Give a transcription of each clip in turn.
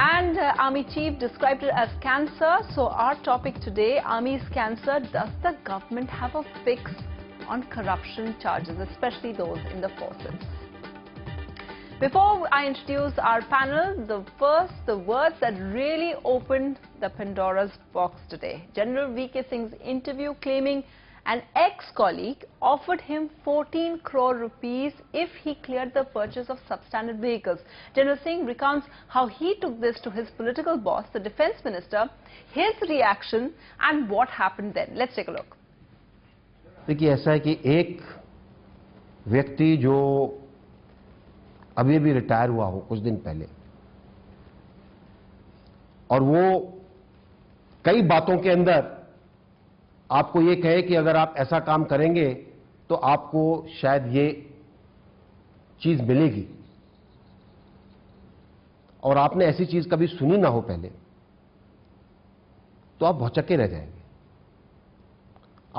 And Army Chief described it as cancer. So our topic today, Army's cancer. Does the government have a fix on corruption charges, especially those in the forces? Before I introduce our panel, the words that really opened the Pandora's box today. General VK Singh's interview claiming an ex-colleague offered him 14 crore rupees if he cleared the purchase of substandard vehicles. General Singh recounts how he took this to his political boss, the defense minister, his reaction and what happened then. Let's take a look. देखिए ऐसा है कि एक व्यक्ति जो अभी भी retire हुआ हो कुछ दिन पहले और वो कई बातों के अंदर आपको ये कहे कि अगर आप ऐसा काम करेंगे तो आपको शायद ये चीज मिलेगी और आपने ऐसी चीज कभी सुनी ना हो पहले तो आप भौचक्के रह जाएंगे।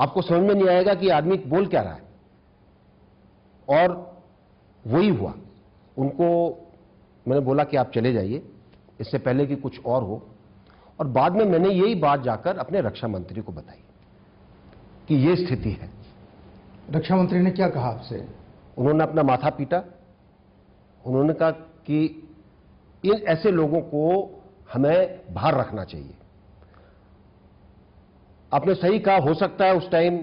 आपको समझ में नहीं आएगा कि आदमी बोल क्या रहा है। और वही हुआ। उनको मैंने बोला कि आप चले जाइए इससे पहले कि कुछ और हो, और बाद में मैंने यही बात जाकर अपने रक्षा मंत्री को बताई कि ये स्थिति है। रक्षा मंत्री ने क्या कहा आपसे? उन्होंने अपना माथा पीटा। उन्होंने कहा कि इन ऐसे लोगों को हमें बाहर रखना चाहिए। आपने सही कहा, हो सकता है उस टाइम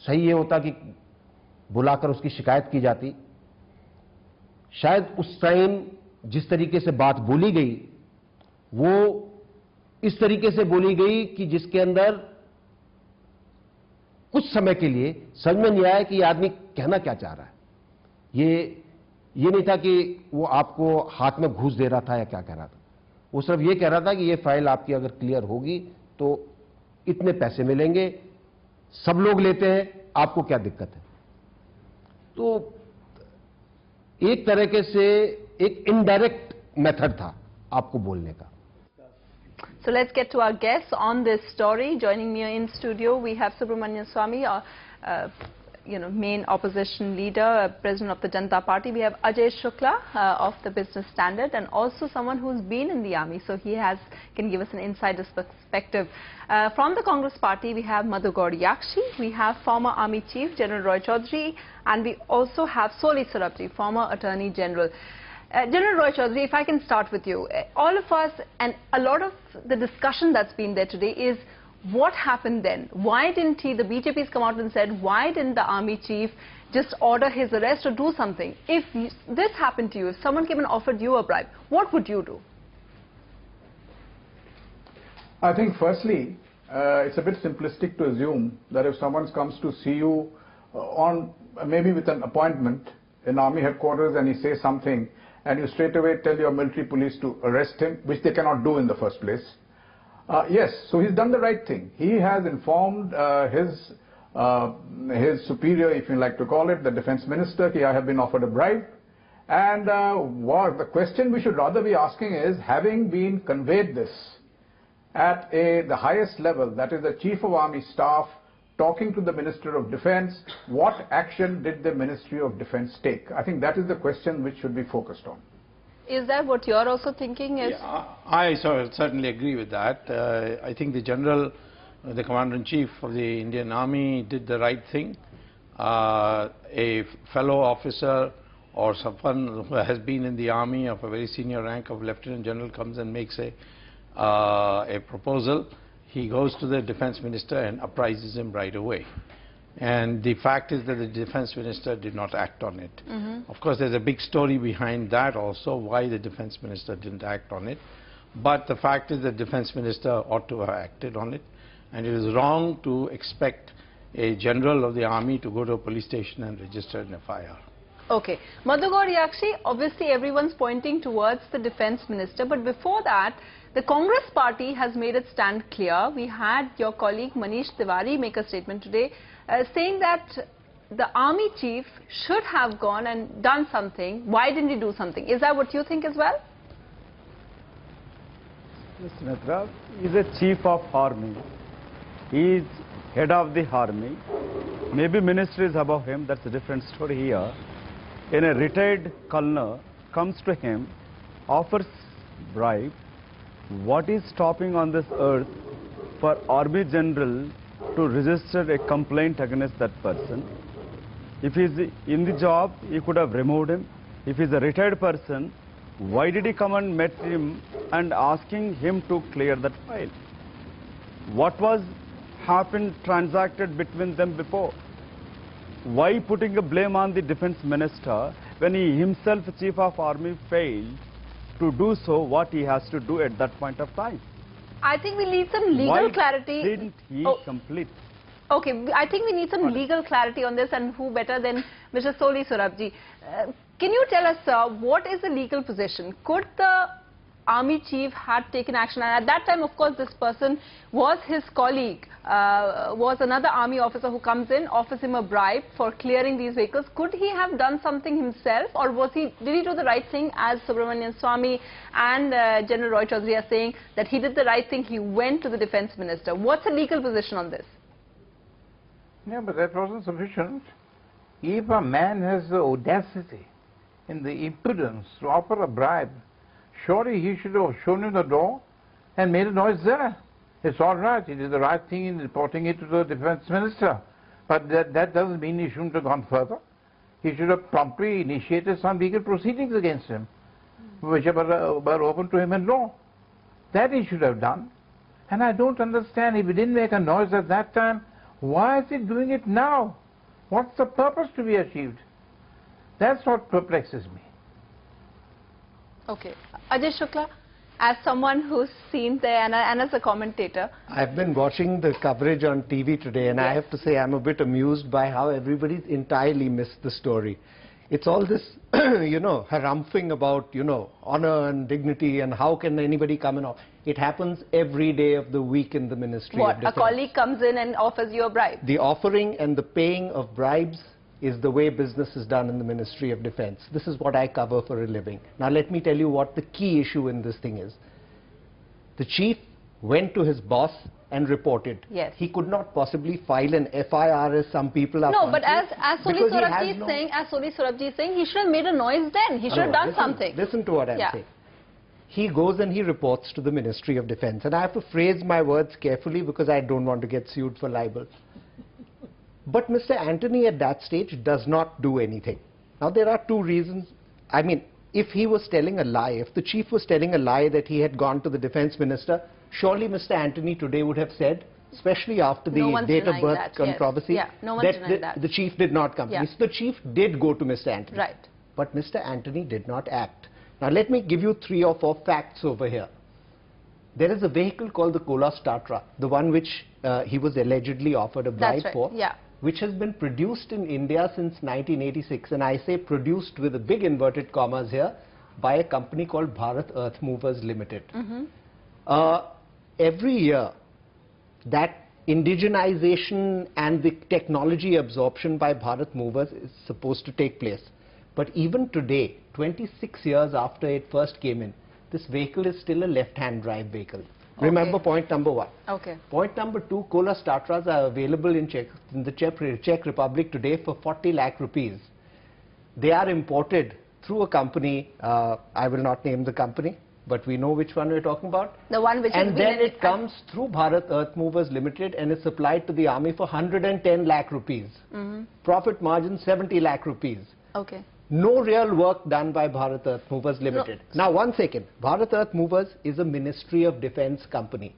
सही ये होता कि बुलाकर उसकी शिकायत की जाती। शायद उस टाइम जिस तरीके से बात बोली गई वो इस तरीके से बोली गई कि जिसके अंदर कुछ समय के लिए समझ में नहीं आया कि ये आदमी कहना क्या चाह रहा है। ये नहीं था कि वो आपको हाथ में घूस दे रहा था या क्या कह रहा था। वो सिर्फ ये कह रहा था कि ये फाइल आपकी अगर क्लियर होगी तो इतने पैसे मिलेंगे, सब लोग लेते हैं, आपको क्या दिक्कत है। तो एक तरीके से एक इनडायरेक्ट मेथड था आपको बोलने का। So let's get to our guests on this story. Joining me in studio, we have Subramanian Swamy, main opposition leader, president of the Janata Party. We have Ajay Shukla of the Business Standard, and also someone who's been in the army, so he can give us an insider's perspective. From the Congress Party, we have Madhugowd Yakshi, we have former Army Chief General Roy Chaudhary, and we also have Soli Sarabji, former Attorney General. General Roy Chaudhary, if I can start with you. All of us, and a lot of the discussion that's been there today is what happened then? Why didn't the BJP's come out and said, why didn't the army chief just order his arrest or do something? If this happened to you, if someone came and offered you a bribe, what would you do? I think firstly, it's a bit simplistic to assume that if someone comes to see you on maybe with an appointment in army headquarters and he says something, and you straight away tell your military police to arrest him, which they cannot do in the first place. Yes, so he's done the right thing. He has informed his superior, if you like to call it, the defense minister, that I have been offered a bribe. And the question we should rather be asking is, having been conveyed this at the highest level, that is the Chief of Army Staff, talking to the Minister of Defense, what action did the Ministry of Defense take? I think that is the question which should be focused on. Is that what you're also thinking? Yeah, I certainly agree with that. I think the General, the Commander-in-Chief of the Indian Army did the right thing. A fellow officer or someone who has been in the Army of a very senior rank of Lieutenant General comes and makes a proposal. He goes to the defense minister and apprises him right away. And the fact is that the defense minister did not act on it. Of course, there's a big story behind that also, why the defense minister didn't act on it. But the fact is that the defense minister ought to have acted on it. And it is wrong to expect a general of the army to go to a police station and register an FIR. Okay. Madhugowd Yakshi, obviously everyone's pointing towards the defense minister. But before that, the Congress party has made its stand clear. We had your colleague Manish Tiwari make a statement today saying that the army chief should have gone and done something. Why didn't he do something? Is that what you think as well? Mr. Mitra is a chief of army. He is head of the army. Maybe ministry is above him. That's a different story here. And a retired colonel comes to him, offers bribe, what is stopping on this earth for Army General to register a complaint against that person? If he's in the job, he could have removed him. If he's a retired person, why did he come and met him and asking him to clear that file? What was happened, transacted between them before? Why putting a blame on the defense minister when he himself, Chief of Army, failed to do so what he has to do at that point of time? I think we need some legal Why clarity. didn't he complete? Okay, I think we need some legal clarity on this, and who better than Mr. Soli Sorabji. Can you tell us, sir, what is the legal position? Could the Army Chief had taken action? And at that time, of course, this person was his colleague, was another Army officer who comes in, offers him a bribe for clearing these vehicles. Could he have done something himself, or did he do the right thing, as Subramanian Swamy and General Roy Chaudhary are saying, that he did the right thing, he went to the defense minister? What's the legal position on this? Yeah, but that wasn't sufficient. If a man has the audacity and the impudence to offer a bribe, surely he should have shown him the door and made a noise there. It's all right. He did the right thing in reporting it to the defense minister. But that doesn't mean he shouldn't have gone further. He should have promptly initiated some legal proceedings against him, which were open to him in law. That he should have done. And I don't understand, if he didn't make a noise at that time, why is he doing it now? What's the purpose to be achieved? That's what perplexes me. Okay. Ajay Shukla, as someone who's seen there and as a commentator. I've been watching the coverage on TV today, and I have to say I'm a bit amused by how everybody's entirely missed the story. It's all this, harumphing about, honor and dignity and how can anybody come and off. It happens every day of the week in the Ministry of Defense. A colleague comes in and offers you a bribe? The offering and the paying of bribes is the way business is done in the Ministry of Defense. This is what I cover for a living. Now let me tell you what the key issue in this thing is. The chief went to his boss and reported. Yes. He could not possibly file an FIR as some people are. No, but as Soli Sorabji is saying, he should have made a noise then. He should have done something. Listen to what I'm saying. He goes and he reports to the Ministry of Defense. And I have to phrase my words carefully because I don't want to get sued for libel. But Mr. Antony at that stage does not do anything. Now there are two reasons. I mean, if he was telling a lie, if the chief was telling a lie that he had gone to the defense minister, surely Mr. Antony today would have said, especially after the date of birth controversy, that the chief did not come. Yes, the chief did go to Mr. Antony. Right. But Mr. Antony did not act. Now let me give you 3 or 4 facts over here. There is a vehicle called the Kolas Tatra, the one which he was allegedly offered a bribe for, which has been produced in India since 1986. And I say produced with a big inverted commas here, by a company called Bharat Earth Movers Limited. Every year, that indigenization and the technology absorption by Bharat Movers is supposed to take place. But even today, 26 years after it first came in, this vehicle is still a left-hand drive vehicle. Remember point number 1. Okay. Point number 2, Kolas Tatras are available in the Czech Republic today for 40 lakh rupees. They are imported through a company, I will not name the company, but we know which one we're talking about. The one which and then it comes through Bharat Earth Movers Limited and is supplied to the army for 110 lakh rupees. Profit margin 70 lakh rupees. Okay. No real work done by Bharat Earth Movers Limited. No. Now, one second. Bharat Earth Movers is a Ministry of Defense company.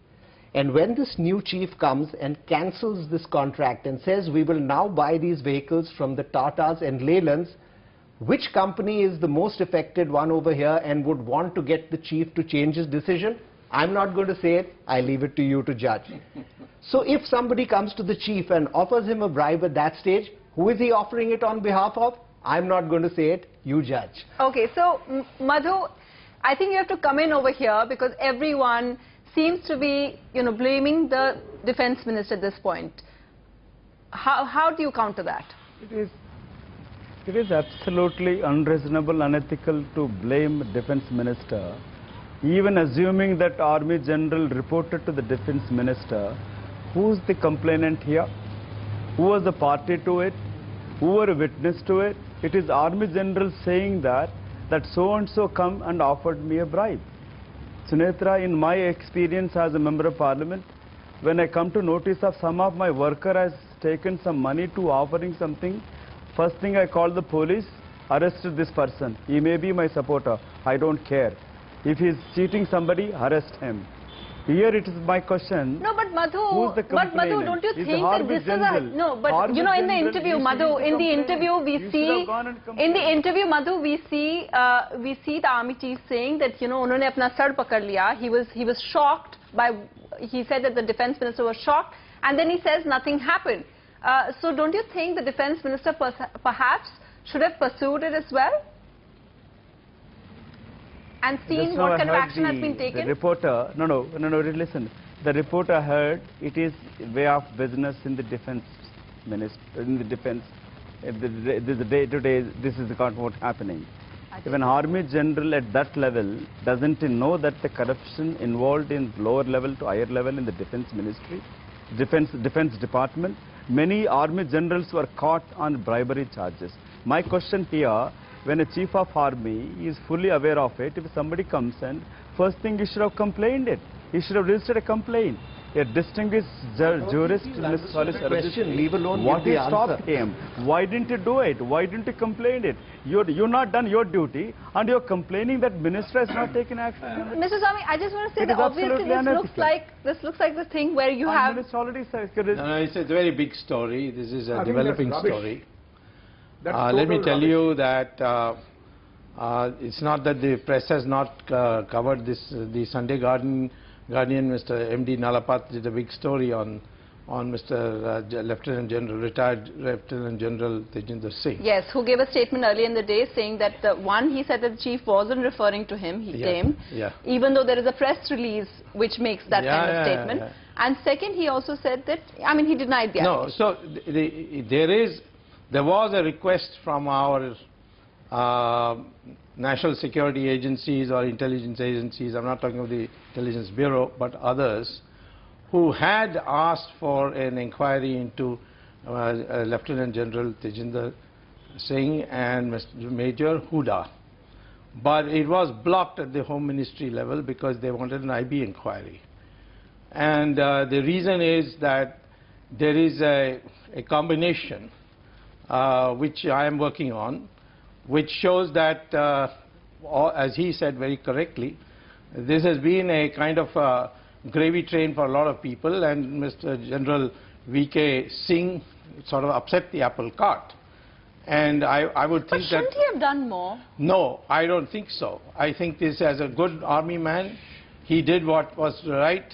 And when this new chief comes and cancels this contract and says we will now buy these vehicles from the Tatas and Leylands, which company is the most affected one over here and would want to get the chief to change his decision? I'm not going to say it. I leave it to you to judge. So if somebody comes to the chief and offers him a bribe at that stage, who is he offering it on behalf of? I'm not going to say it, you judge. Okay, so Madhu, I think you have to come in over here because everyone seems to be, blaming the defense minister at this point. How do you counter that? It is absolutely unreasonable, unethical to blame the defense minister, even assuming that Army General reported to the defense minister. Who's the complainant here? Who was the party to it? Who were a witness to it? It is Army General saying that so-and-so come and offered me a bribe. Sunetra, in my experience as a member of parliament, when I come to notice of some of my worker has taken some money to offering something, first thing I call the police, arrested this person. He may be my supporter. I don't care. If he is cheating somebody, arrest him. Here it is my question. No, but Madhu, who's the complainant? don't you Is think that this is a no? But you know, in the interview, Madhu, in the interview we see, Madhu, we see the army chief saying that उन्होंने अपना sir पकड़ लिया. He was shocked by. He said that the defense minister was shocked, and then he says nothing happened. So don't you think the defense minister perhaps should have pursued it as well? And seen what kind of action has been taken? The reporter, listen. The reporter heard it is way of business in the defense ministry, in the defense. This is day-to-day, this is what's happening. If an army general at that level doesn't know that the corruption involved in lower level to higher level in the defense ministry, defense department, many army generals were caught on bribery charges. My question here, when a chief of army is fully aware of it, if somebody comes and first thing he should have complained it. He should have registered a complaint. A distinguished jurist, Mr. Question, leave alone what he stopped him? Why didn't you do it? Why didn't you complain it? You're not done your duty and you're complaining that minister has not taken action. Mr. Swamy, I just want to say that obviously this looks like the thing where you have. Already said. No, it's a very big story. This is a developing story. Let me tell you that it's not that the press has not covered this. The Sunday Guardian, Mr. M.D. Nalapat did a big story on Mr. Lieutenant General, retired Lieutenant General Tejinder Singh. Yes, who gave a statement earlier in the day saying that he said that the chief wasn't referring to him, he claimed, even though there is a press release which makes that kind of statement. And second, he also said that, I mean, he denied the allegation. No, so there was a request from our national security agencies or intelligence agencies, I'm not talking of the Intelligence Bureau, but others, who had asked for an inquiry into Lieutenant General Tejinder Singh and Major Huda. But it was blocked at the Home Ministry level because they wanted an IB inquiry. And the reason is that there is a combination which I am working on, which shows that, as he said very correctly, this has been a kind of gravy train for a lot of people, and Mr. General VK Singh sort of upset the apple cart. And I would think that... But shouldn't he have done more? No, I don't think so. I think this, as a good army man, he did what was right,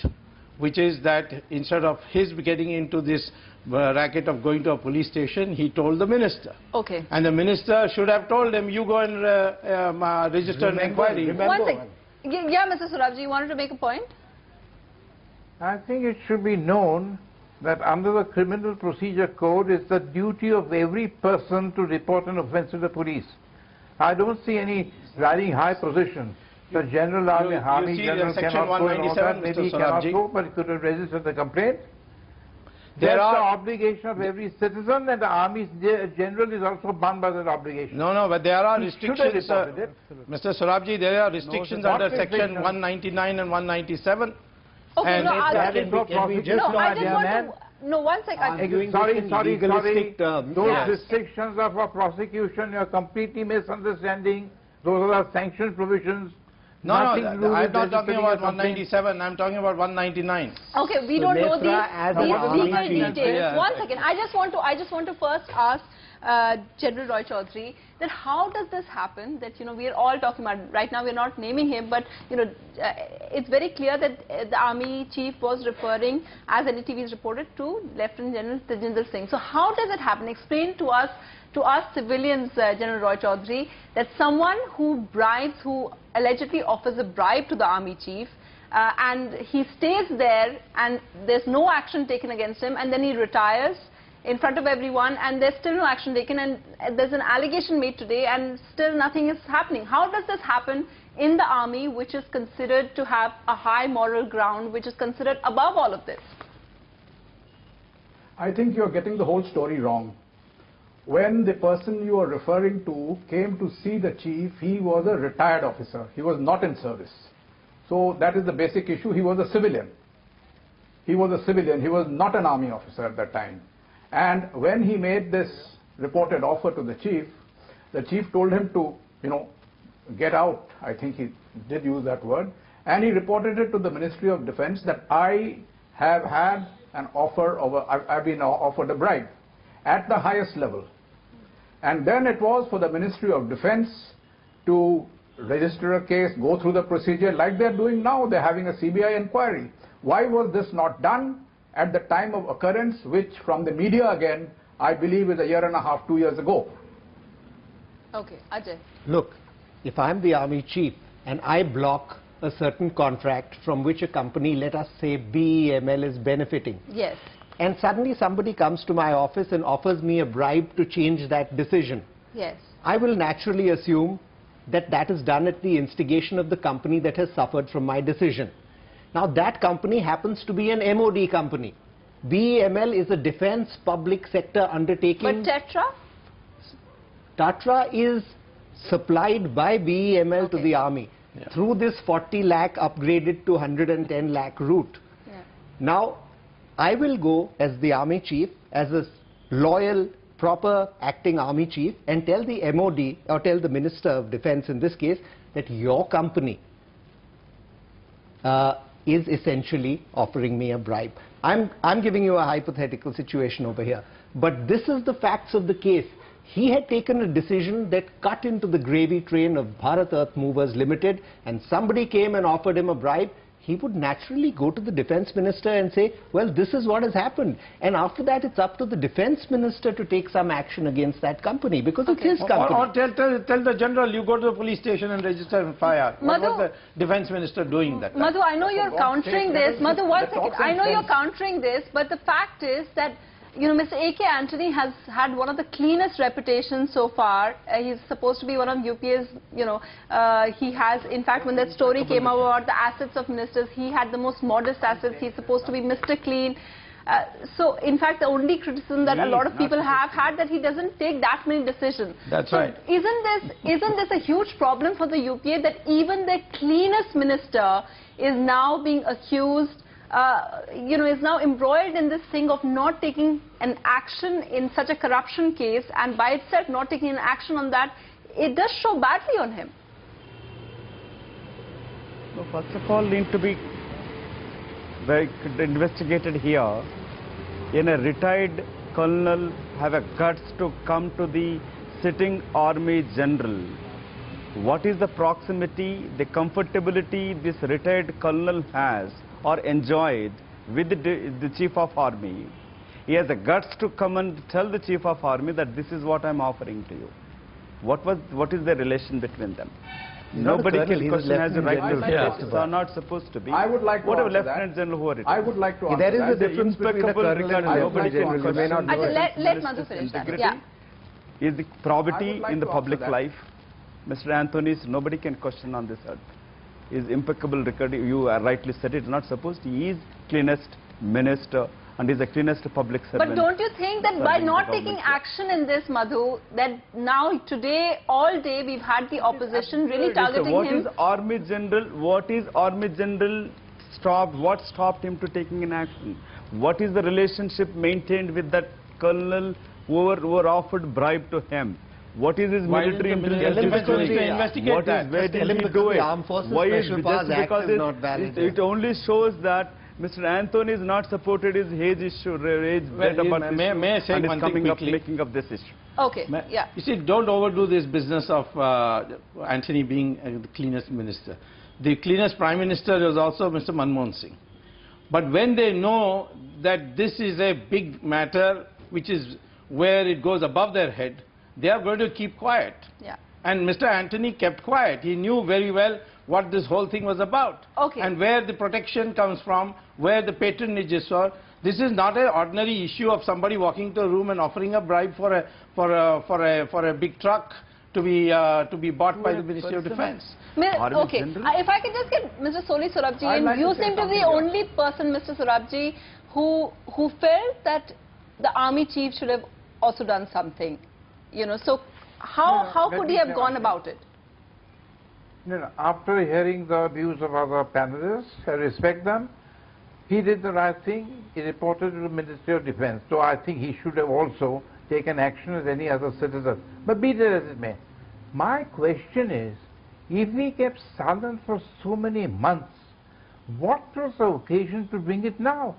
which is that instead of his getting into this racket of going to a police station, he told the minister. Okay. And the minister should have told him, you go and register an inquiry. One thing. Yeah, Mr. Surabji, you wanted to make a point? I think it should be known that under the Criminal Procedure Code, it's the duty of every person to report an offence to the police. I don't see any riding high position. The General Army General cannot go and all that. Maybe he cannot go, but he could have registered the complaint. That's the obligation of every citizen, and the Army General is also bound by that obligation. No, but there are restrictions. Mr. Surabji, there are restrictions under Section 199 and 197. Okay, and one second. Sorry. Those restrictions are for prosecution. You're completely misunderstanding. Those are the sanctioned provisions. No, I'm not talking about 197. I'm talking about 199. Okay, we don't know these legal details. One second. I just want to first ask General Roy Chaudhary that how does this happen that we are all talking about right now, we're not naming him, but it's very clear that the army chief was referring, as NDTV has reported, to Lieutenant General Tejinder Singh. So how does it happen? Explain to us civilians, General Roy Chaudhary, that someone who allegedly offers a bribe to the army chief and he stays there and there's no action taken against him, and then he retires in front of everyone and there's still no action taken, and there's an allegation made today and still nothing is happening. How does this happen in the army, which is considered to have a high moral ground, which is considered above all of this? I think you're getting the whole story wrong. When the person you are referring to came to see the chief, he was a retired officer. He was not in service. So that is the basic issue. He was a civilian. He was a civilian. He was not an army officer at that time. And when he made this reported offer to the chief told him to, get out. I think he did use that word. And he reported it to the Ministry of Defense that I have had an offer I've been offered a bribe at the highest level. And then it was for the Ministry of Defense to register a case, go through the procedure like they're doing now. They're having a CBI inquiry. Why was this not done at the time of occurrence, which from the media again, I believe is a year and a half, 2 years ago? Okay, Ajay. Look, if I'm the army chief and I block a certain contract from which a company, let us say BEML, is benefiting. Yes. And suddenly somebody comes to my office and offers me a bribe to change that decision. Yes. I will naturally assume that that is done at the instigation of the company that has suffered from my decision. Now that company happens to be an MOD company. BEML is a defense public sector undertaking. But Tetra? Tatra is supplied by BEML to the army through this 40 lakh upgraded to 110 lakh route. Yeah. Now, I will go as the army chief, as a loyal, proper acting army chief, and tell the MOD or tell the Minister of Defense in this case that your company is essentially offering me a bribe. I'm giving you a hypothetical situation over here, but this is the facts of the case. He had taken a decision that cut into the gravy train of Bharat Earth Movers Limited, and somebody came and offered him a bribe. He would naturally go to the defense minister and say, well, this is what has happened. And after that, it's up to the defense minister to take some action against that company, because it's his company. Or tell the general, you go to the police station and register an FIR. What was the defense minister doing that time? Madhu, I know you're countering this. Madhu, one second. I know you're countering this, but the fact is that Mr. A.K. Antony has had one of the cleanest reputations so far. He's supposed to be one of UPA's, he has, in fact, when that story came out about the assets of ministers, he had the most modest assets. He's supposed to be Mr. Clean. So, in fact, the only criticism that a lot of people have had that he doesn't take that many decisions. That's right. Isn't this a huge problem for the UPA that even the cleanest minister is now being accused, is now embroiled in this thing of not taking an action in such a corruption case, and by itself not taking an action on that, it does show badly on him. So first of all, need to be investigated here. In a retired colonel have a guts to come to the sitting army general. What is the proximity, the comfortability this retired colonel has or enjoyed with the chief of army? He has the guts to come and tell the chief of army that this is what I'm offering to you. What is the relation between them? Nobody can question, has the right to say it's not supposed to be. I would like to whatever answer Lieutenant General who are it. I would like to answer There is that. a difference between a colonel and a Nobody general. can You may not know it. Let Madhu finish that. Yeah. Is the probity like in the to public answer that. life. Mr. Antony's, nobody can question on this earth. His impeccable record, you rightly said it, not supposed. He is cleanest minister and is the cleanest public servant. But don't you think that by not taking action in this, Madhu, that now today, all day, we've had the opposition really targeting him? What is Army General? What is Army General stopped? What stopped him to taking an action? What is the relationship maintained with that colonel who were offered bribe to him? What is his military intelligence doing? Investigate that. Where did he do it? Why is just because it only shows that Mr. Antony is not supported his age issue, may I say and one is thing coming up quickly? making up this issue. Okay, yeah. You see, don't overdo this business of Antony being the cleanest minister. The cleanest Prime Minister was also Mr. Manmohan Singh. But when they know that this is a big matter, which is where it goes above their head, they are going to keep quiet. Yeah. And Mr. Antony kept quiet. He knew very well what this whole thing was about. Okay. And where the protection comes from, where the patronage is for. This is not an ordinary issue of somebody walking to a room and offering a bribe for a big truck to be bought by the Ministry of Defense. Okay, if I could just get Mr. Soli Sorabji, and you seem to be the only person, Mr. Sorabji, who felt that the army chief should have also done something. So how could he have gone about it? After hearing the views of other panelists, I respect them. He did the right thing. He reported to the Ministry of Defense. So I think he should have also taken action as any other citizen. But be that as it may, my question is, if he kept silent for so many months, what was the occasion to bring it now?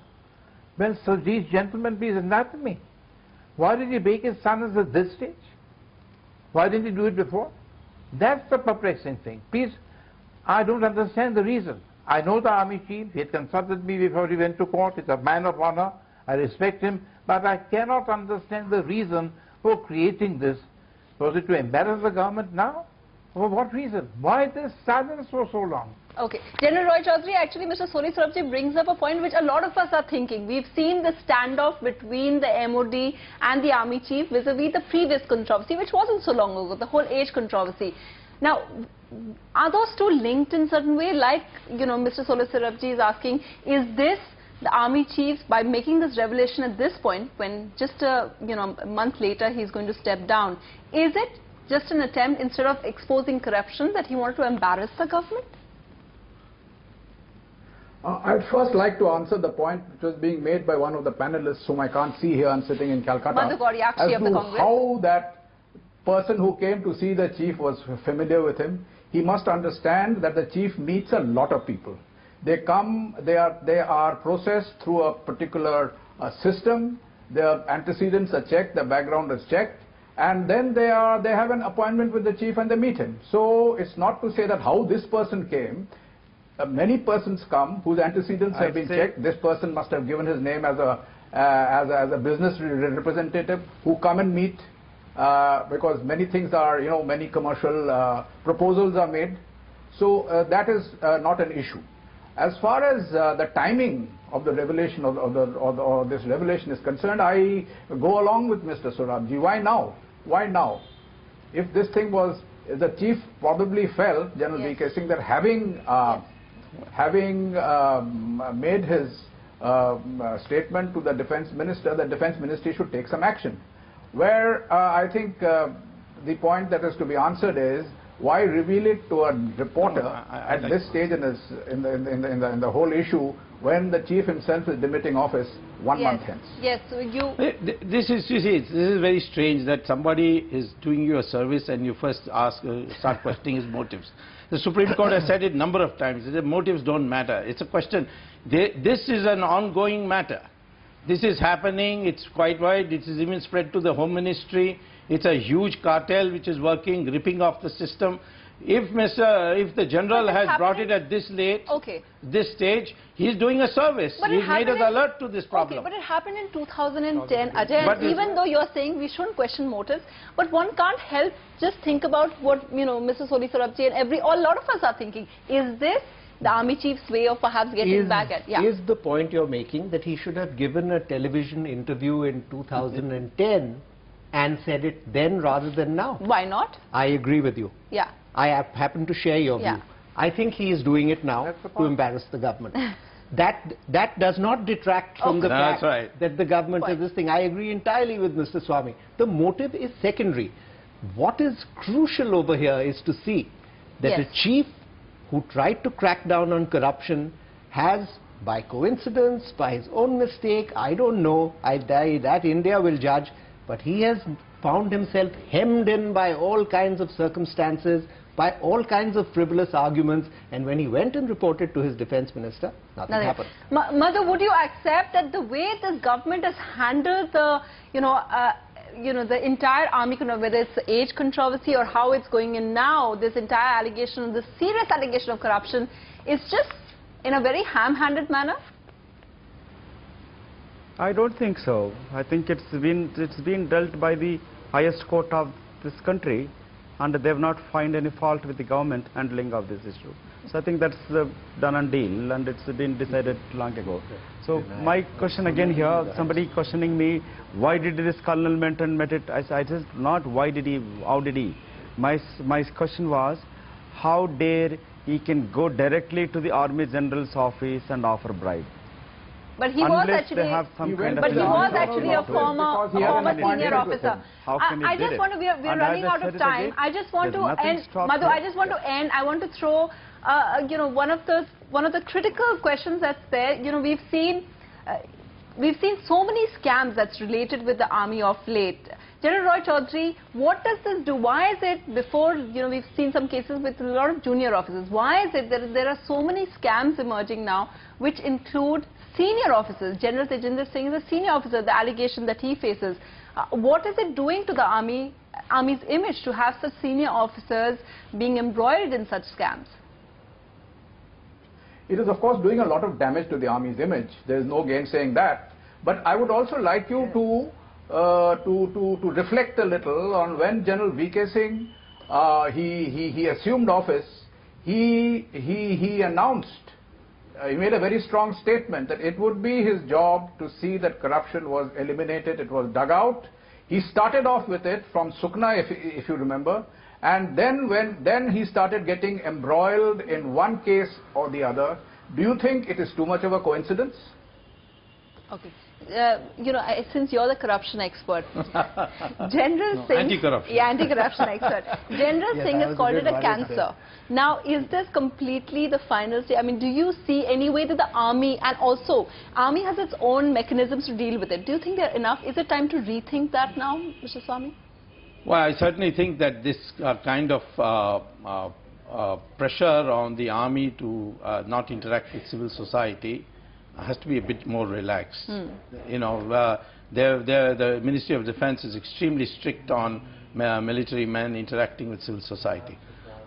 Well, so these gentlemen, please enlighten me. Why did he break his silence at this stage? Why didn't he do it before? That's the perplexing thing. Please, I don't understand the reason. I know the army chief. He had consulted me before he went to court. He's a man of honor. I respect him. But I cannot understand the reason for creating this. Was it to embarrass the government now? For what reason? Why this silence for so long? Okay. General Roy Chaudhary, actually Mr. Soni Sarabji brings up a point which a lot of us are thinking. We've seen the standoff between the MOD and the army chief vis-a-vis the previous controversy, which wasn't so long ago, the whole age controversy. Now, are those two linked in certain way? Like, Mr. Soni Sarabji is asking, is this the army chief, by making this revelation at this point, when just a month later he's going to step down, is it just an attempt, instead of exposing corruption, that he wanted to embarrass the government? I'd first like to answer the point which was being made by one of the panelists whom I can't see here. I'm sitting in Calcutta. As to how that person who came to see the chief was familiar with him. He must understand that the chief meets a lot of people. They come, they are processed through a particular system. Their antecedents are checked, their background is checked, and then they have an appointment with the chief and they meet him. So it's not to say that how this person came. Many persons come whose antecedents have been checked. This person must have given his name as a business representative who come and meet, because many things are, many commercial proposals are made. So that is not an issue. As far as the timing of the revelation or this revelation is concerned, I go along with Mr. Sarabji. Why now? Why now? If this thing was, the chief probably felt, General VK Singh, that having made his statement to the defense minister, the defense ministry should take some action. Where I think the point that is to be answered is, why reveal it to a reporter at this stage in the whole issue, when the chief himself is demitting office 1 month hence? Yes, so this is very strange that somebody is doing you a service and you first start questioning his motives. The Supreme Court has said it a number of times. The motives don't matter. It's a question. This is an ongoing matter. This is happening. It's quite wide. It is even spread to the Home Ministry. It's a huge cartel which is working, ripping off the system. If the general has brought it at this this stage, he's doing a service. He's made us alert to this problem. Okay, but it happened in 2010, Ajay. And even though you're saying we shouldn't question motives, but one can't help just think about what Mr. Soni Sarabji and a lot of us are thinking. Is this the army chief's way of perhaps getting back at? Is the point you're making that he should have given a television interview in 2010 and said it then rather than now? Why not? I agree with you. Yeah. I happen to share your view. I think he is doing it now to embarrass the government. That does not detract from the fact that the government is this thing. I agree entirely with Mr. Swamy. The motive is secondary. What is crucial over here is to see that a chief who tried to crack down on corruption has, by coincidence, by his own mistake, I don't know, that India will judge, but he has found himself hemmed in by all kinds of circumstances, by all kinds of frivolous arguments, and when he went and reported to his defense minister, nothing happened. Mother, would you accept that the way the government has handled the, the entire army, whether it's the age controversy or how it's going in now, this entire allegation, this serious allegation of corruption, is just in a very ham-handed manner? I don't think so. I think it's been dealt by the highest court of this country, and they have not found any fault with the government handling of this issue. So I think that's done and deal, and it's been decided long ago. So my question again here, somebody questioning me, why did this Colonel Menton met it? I said not why did he, how did he. My question was, how dare he can go directly to the Army General's office and offer bribe? But he was unless actually, they have some kind of but he was actually a Because former he had an senior appointment with officer. him. How can he I did just it? want to, we are And running as I out of said it time. again, I just want there's to nothing end, stops Madhu, her. I just want to end. I want to throw, you know, one of the critical questions that's there. You know, we've seen so many scams that's related with the army of late. General Roy Chaudhary, what does this do? Why is it before, you know, we've seen some cases with a lot of junior officers. Why is it that there are so many scams emerging now which include senior officers? General Tejinder Singh is a senior officer, the allegation that he faces. What is it doing to the army's image to have such senior officers being embroiled in such scams? It is, of course, doing a lot of damage to the army's image. There is no gainsaying that. But I would also like you to reflect a little on when General VK Singh he assumed office. He announced, he made a very strong statement that it would be his job to see that corruption was eliminated, it was dug out. He started off with it from Sukna, if you remember, and then he started getting embroiled in one case or the other. Do you think it is too much of a coincidence? Okay. You know, since you're the corruption expert, General Singh, anti-corruption. Yeah, anti-corruption expert. General Singh has called it a cancer. Now, is this completely the final stage? I mean, do you see any way that the army, and also army has its own mechanisms to deal with it? Do you think they're enough? Is it time to rethink that now, Mr. Swamy? Well, I certainly think that this kind of pressure on the army to not interact with civil society has to be a bit more relaxed. You know, the Ministry of Defense is extremely strict on military men interacting with civil society.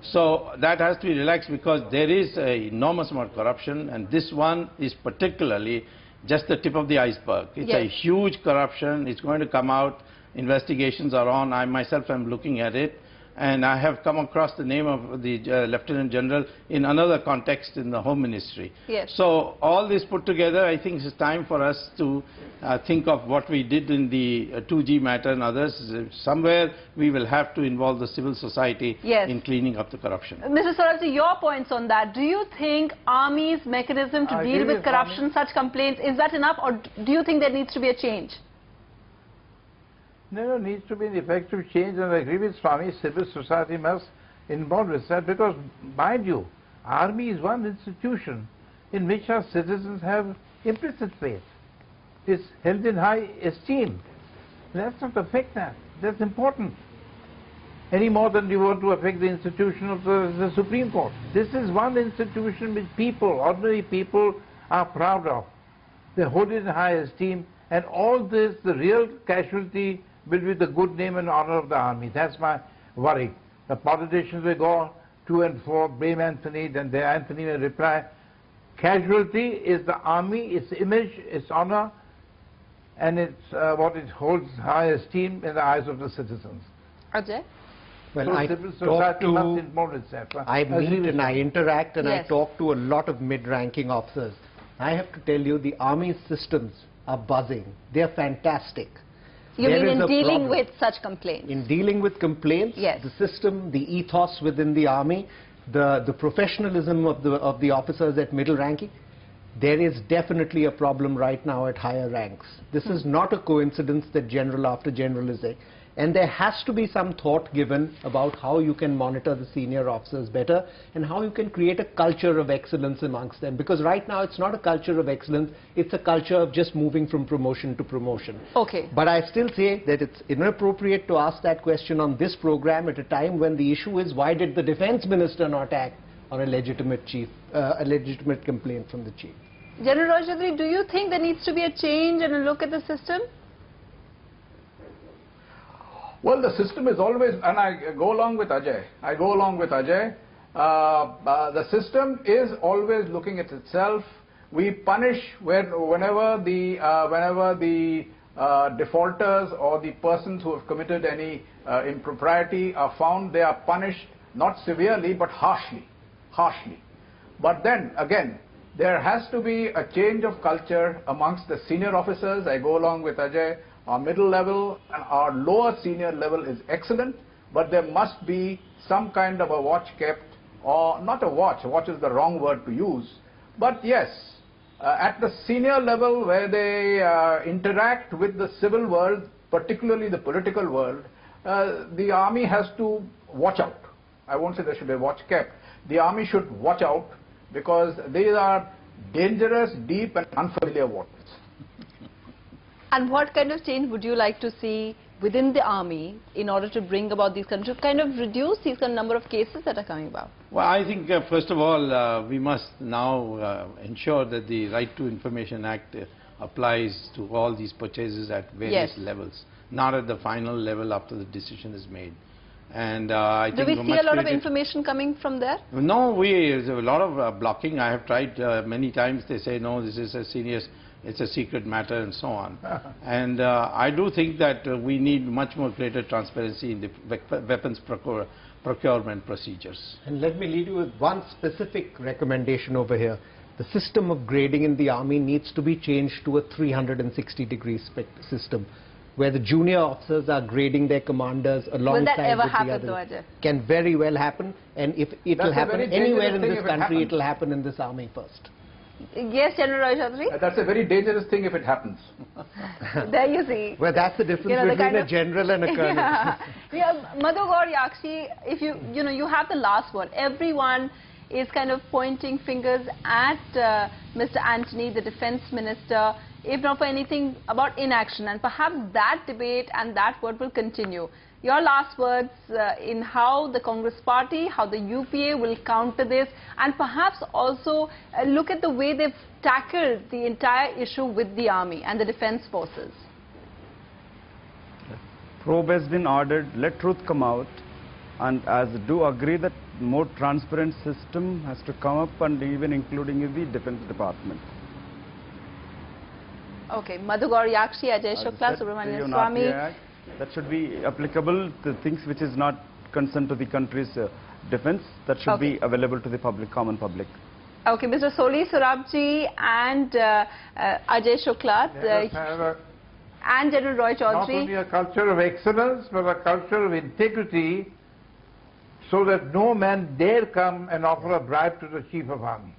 So that has to be relaxed because there is an enormous amount of corruption, and this one is particularly just the tip of the iceberg. It's a huge corruption. It's going to come out. Investigations are on. I myself am looking at it. And I have come across the name of the Lieutenant General in another context in the Home Ministry. Yes. So all this put together, I think it's time for us to think of what we did in the 2G matter and others. Somewhere we will have to involve the civil society in cleaning up the corruption. Mr. Sarabji, your points on that. Do you think Army's mechanism to deal with corruption, such complaints, is that enough, or do you think there needs to be a change? There needs to be an effective change, and I agree with Swamy. Civil society must involve with that because, mind you, Army is one institution in which our citizens have implicit faith. It's held in high esteem. Let's not affect that. That's important. Any more than you want to affect the institution of the Supreme Court. This is one institution which people, ordinary people, are proud of. They hold it in high esteem, and all this, the real casualty will be the good name and honor of the army. That's my worry. The politicians will go to and fro, blame Anthony, then Anthony will reply. Casualty is the army, its image, its honor, and it's what it holds high esteem in the eyes of the citizens. Ajay? Well, So I civil talk society must to, involve itself. I meet and I interact and I Yes. talk to a lot of mid-ranking officers. I have to tell you, the army systems are buzzing. They're fantastic. You There mean is in a dealing problem. with such complaints? In dealing with complaints, Yes. the system, the ethos within the army, the professionalism of the officers at middle ranking, there is definitely a problem right now at higher ranks. This is not a coincidence that general after general is there. And there has to be some thought given about how you can monitor the senior officers better and how you can create a culture of excellence amongst them. Because right now it's not a culture of excellence, it's a culture of just moving from promotion to promotion. Okay. But I still say that it's inappropriate to ask that question on this program at a time when the issue is, why did the defense minister not act on a legitimate complaint from the chief? General Rajadri, do you think there needs to be a change and a look at the system? Well, the system is always, and I go along with Ajay. The system is always looking at itself. We punish whenever the defaulters or the persons who have committed any impropriety are found. They are punished not severely but harshly. But then again, there has to be a change of culture amongst the senior officers. I go along with Ajay. Our middle level and our lower senior level is excellent, but there must be some kind of a watch kept, or not a watch is the wrong word to use, but yes, at the senior level where they interact with the civil world, particularly the political world, the army has to watch out. I won't say there should be a watch kept. The army should watch out because these are dangerous, deep and unfamiliar waters. And what kind of change would you like to see within the army in order to bring about these kind of reduce these kind of number of cases that are coming about? Well, I think first of all we must now ensure that the Right to Information Act applies to all these purchases at various levels, not at the final level after the decision is made. And I think do we see a lot of information coming from there? No, there's a lot of blocking. I have tried many times. They say no, this is it's a secret matter and so on. And I do think that we need much more greater transparency in the weapons procurement procedures. And let me lead you with one specific recommendation over here. The system of grading in the army needs to be changed to a 360-degree system, where the junior officers are grading their commanders alongside with the others. Can very well happen, and if it will happen anywhere in this country, it will happen in this army first. Yes, General Roy Chaudhary? That's a very dangerous thing if it happens. There you see. Well, that's the difference between a general and a colonel. Yeah, Madhu Gaur Yakshi, if you have the last word. Everyone is kind of pointing fingers at Mr. Antony, the defense minister, if not for anything about inaction, and perhaps that debate and that word will continue. Your last words in how the Congress party, how the UPA will counter this, and perhaps also look at the way they've tackled the entire issue with the army and the defense forces. Probe has been ordered, let truth come out, and as do agree that more transparent system has to come up, and even including in the Defense Department. Okay, Madhu Gaur Yakshi, Ajay Shukla, Subramanian Swamy. That should be applicable to things which is not concerned to the country's defense. That should be available to the public, common public. Okay, Mr. Soli Surabji and Ajay Shukla and General Roy Chaudhary. Not only a culture of excellence, but a culture of integrity, so that no man dare come and offer a bribe to the Chief of Army.